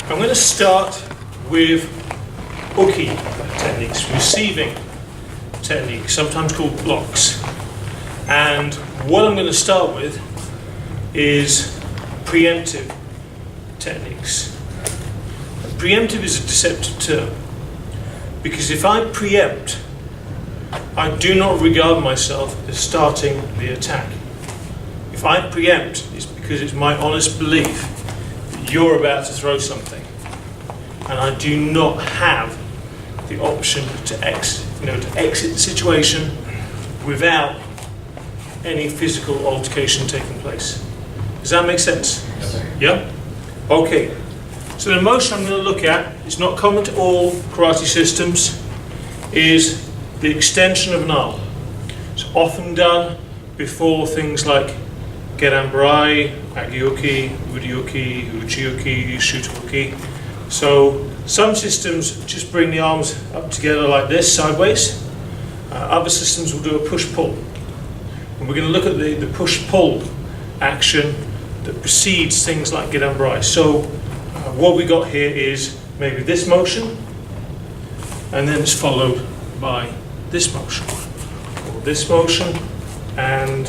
I'm going to start with uki techniques, receiving techniques, sometimes called blocks. And what I'm going to start with is preemptive techniques. Preemptive is a deceptive term, because if I preempt, I do not regard myself as starting the attack. If I preempt, it's because it's my honest belief that you're about to throw something, and I do not have the option to exit the situation without any physical altercation taking place. Does that make sense? Yes. Yeah? Okay. So the motion I'm going to look at, it's not common to all karate systems, is the extension of an arm. It's often done before things like gedanbarai, agioki, urioki, uchioki, shutouki. So some systems just bring the arms up together like this, sideways. Other systems will do a push-pull. And we're going to look at the push-pull action that precedes things like gedanbarai. So what we got here is maybe this motion, and then it's followed by this motion, or this motion, and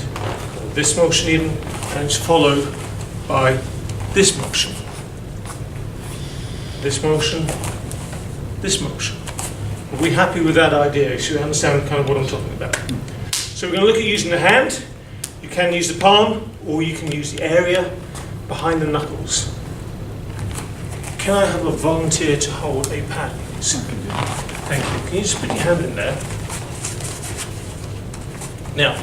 this motion even, and it's followed by this motion. This motion, this motion. Are we happy with that idea? So you understand kind of what I'm talking about. So we're going to look at using the hand. You can use the palm, or you can use the area behind the knuckles. Can I have a volunteer to hold a pad, please? Thank you. Can you just put your hand in there? Now,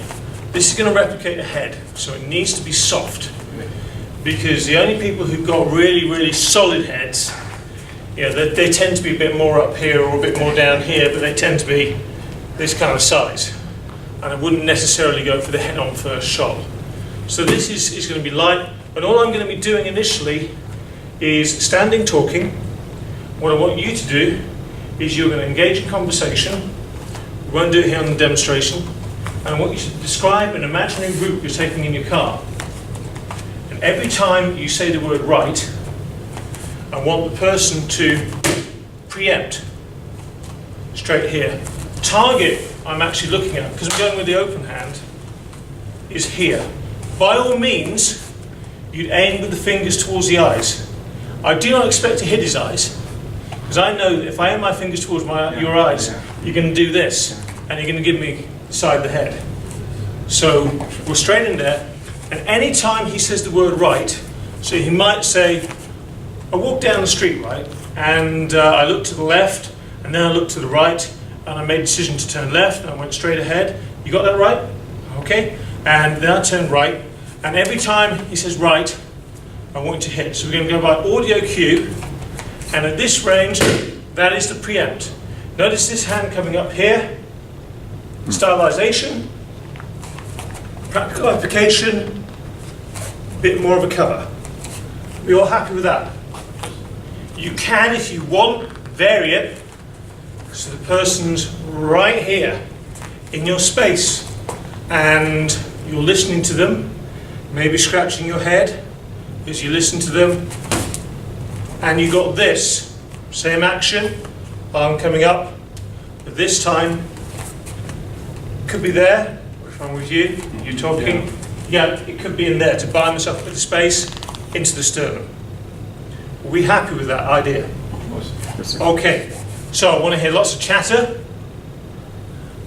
this is going to replicate a head, so it needs to be soft. Because the only people who've got really, really solid heads, they tend to be a bit more up here or a bit more down here, but they tend to be this kind of size. And I wouldn't necessarily go for the head-on first shot. So this is going to be light, and all I'm going to be doing initially is standing talking. What I want you to do is you're going to engage in conversation. We won't do it here on the demonstration. And I want you to describe an imaginary route you're taking in your car. And every time you say the word right, I want the person to preempt straight here. Target I'm actually looking at, because I'm going with the open hand, is here. By all means, you'd aim with the fingers towards the eyes. I do not expect to hit his eyes, because I know that if I aim my fingers towards your eyes, you're going to do this, and you're going to give me the side of the head. So we're straight in there, and any time he says the word right, so he might say, I walked down the street, right, and I looked to the left, and then I looked to the right, and I made a decision to turn left, and I went straight ahead. You got that right? Okay. And then I turned right, and every time he says right, I want you to hit. So we're going to go by audio cue, and at this range, that is the preempt. Notice this hand coming up here, stylization, practical application, a bit more of a cover. We all happy with that? You can, if you want, vary it, so the person's right here in your space, and you're listening to them, maybe scratching your head as you listen to them, and you got this same action, arm coming up, but this time could be there. If I'm with you, you're talking. Yeah, it could be in there to buy myself a bit of space into the sternum. Are we happy with that idea? Okay, so I want to hear lots of chatter.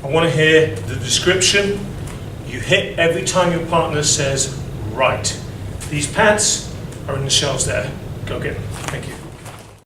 I want to hear the description. You hit every time your partner says right. These pads are in the shelves there. Go get them. Thank you.